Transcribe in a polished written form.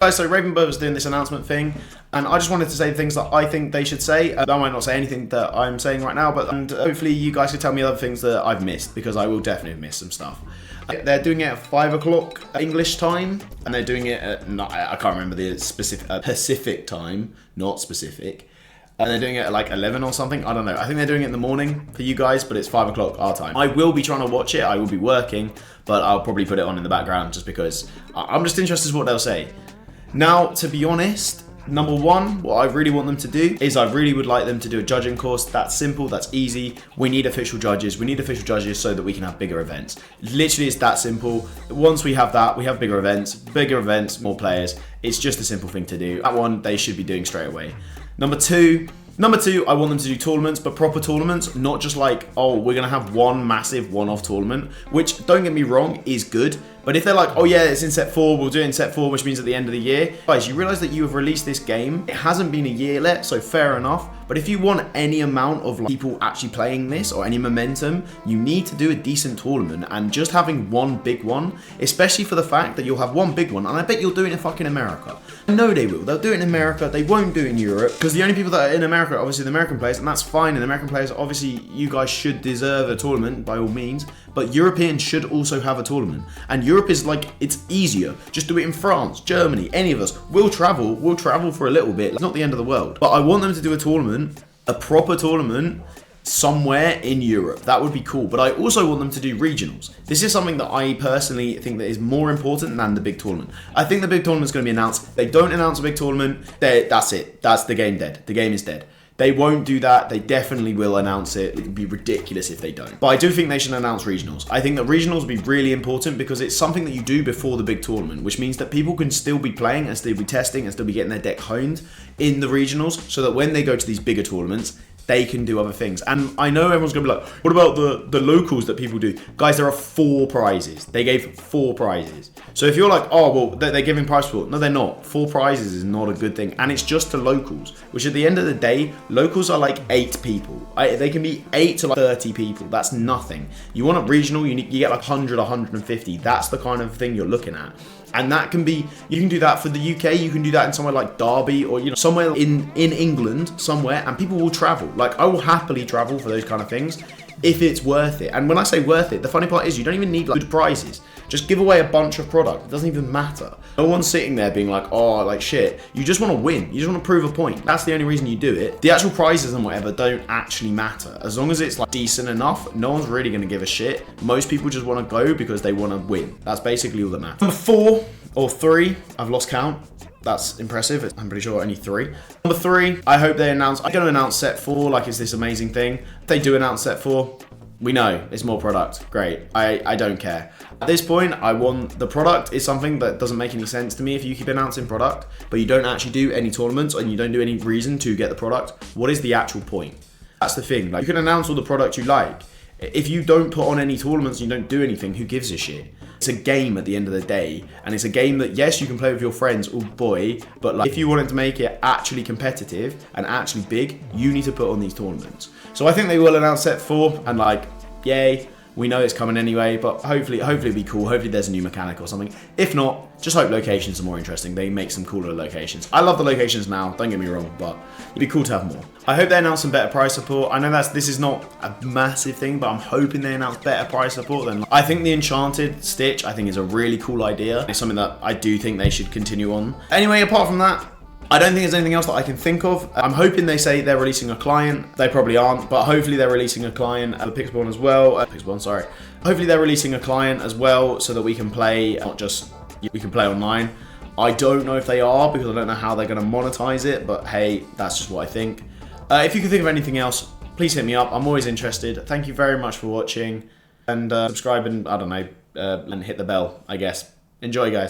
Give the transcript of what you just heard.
Guys, so Ravenbird was doing this announcement thing, and I just wanted to say things that I think they should say. I might not say anything that I'm saying right now, but hopefully you guys can tell me other things that I've missed, because I will definitely have missed some stuff. They're doing it at 5 o'clock English time, and they're doing it at, I can't remember the specific, Pacific time, not specific. And they're doing it at like 11 or something, I don't know. I think they're doing it in the morning for you guys, but it's 5 o'clock our time. I will be trying to watch it, I will be working, but I'll probably put it on in the background just because I'm just interested in what they'll say. Now, to be honest, number one, what I really want them to do is I really would like them to do a judging course. That's simple, that's easy. We need official judges. We need official judges so that we can have bigger events. Literally, it's that simple. Once we have that, we have bigger events, more players. It's just a simple thing to do. That one, they should be doing straight away. Number two, I want them to do tournaments, but proper tournaments, not just like, oh, we're going to have one massive one-off tournament, which, don't get me wrong, is good. But if they're like, oh yeah, it's in set 4, we'll do it in set 4, which means at the end of the year. Guys, you realize that you have released this game. It hasn't been a year yet, so fair enough. But if you want any amount of people actually playing this or any momentum, you need to do a decent tournament. And just having one big one, especially for the fact that you'll have one big one, and I bet you'll do it in fucking America. I know they will. They'll do it in America. They won't do it in Europe, because the only people that are in America are obviously the American players, and that's fine. And the American players, obviously, you guys should deserve a tournament by all means. But Europeans should also have a tournament. And Europe is like, it's easier. Just do it in France, Germany, any of us. We'll travel for a little bit. It's not the end of the world. But I want them to do a tournament, a proper tournament, somewhere in Europe. That would be cool. But I also want them to do regionals. This is something that I personally think that is more important than the big tournament. I think the big tournament's going to be announced. If they don't announce a big tournament, that's it. That's the game dead. The game is dead. They won't do that. They definitely will announce it. It would be ridiculous if they don't. But I do think they should announce regionals. I think that regionals will be really important because it's something that you do before the big tournament, which means that people can still be playing and still be testing and still be getting their deck honed in the regionals, so that when they go to these bigger tournaments, they can do other things. And I know everyone's going to be like, what about the locals that people do? Guys, there are 4 prizes. They gave 4 prizes. So if you're like, oh, well, they're giving prize support. No, they're not. 4 prizes is not a good thing. And it's just to locals, which at the end of the day, locals are like 8 people. They can be 8 to like 30 people. That's nothing. You want a regional, you get like 100, 150. That's the kind of thing you're looking at. And that can be, you can do that for the UK, you can do that in somewhere like Derby, or somewhere in England somewhere, and people will travel. Like, I will happily travel for those kind of things if it's worth it. And when I say worth it, the funny part is you don't even need like good prizes. Just give away a bunch of product. It doesn't even matter. No one's sitting there being like, oh, like shit. You just want to win. You just want to prove a point. That's the only reason you do it. The actual prizes and whatever don't actually matter. As long as it's like decent enough, no one's really going to give a shit. Most people just want to go because they want to win. That's basically all that matters. Number 4 or 3, I've lost count. That's impressive. I'm pretty sure only 3. Number 3, I hope they announce, I'm going to announce set 4 like it's this amazing thing. If they do announce set 4, we know it's more product. Great. I don't care. At this point, I want the product is something that doesn't make any sense to me if you keep announcing product, but you don't actually do any tournaments and you don't do any reason to get the product. What is the actual point? That's the thing. Like, you can announce all the product you like. If you don't put on any tournaments and you don't do anything, who gives a shit? It's a game at the end of the day, and it's a game that, yes, you can play with your friends, oh boy, but like, if you wanted to make it actually competitive and actually big, you need to put on these tournaments. So I think they will announce set 4, and like, yay, we know it's coming anyway, but hopefully it'll be cool. Hopefully there's a new mechanic or something. If not, just hope locations are more interesting. They make some cooler locations. I love the locations now, don't get me wrong, but it'd be cool to have more. I hope they announce some better prize support. I know this is not a massive thing, but I'm hoping they announce better prize support than. I think the Enchanted Stitch, I think, is a really cool idea. It's something that I do think they should continue on. Anyway, apart from that, I don't think there's anything else that I can think of. I'm hoping they say they're releasing a client. They probably aren't, but hopefully they're releasing a client at the Pixelborn as well. Hopefully they're releasing a client as well so that we can play, not just, we can play online. I don't know if they are because I don't know how they're going to monetize it, but hey, that's just what I think. If you can think of anything else, please hit me up. I'm always interested. Thank you very much for watching, and subscribe and, I don't know, and hit the bell, I guess. Enjoy, guys.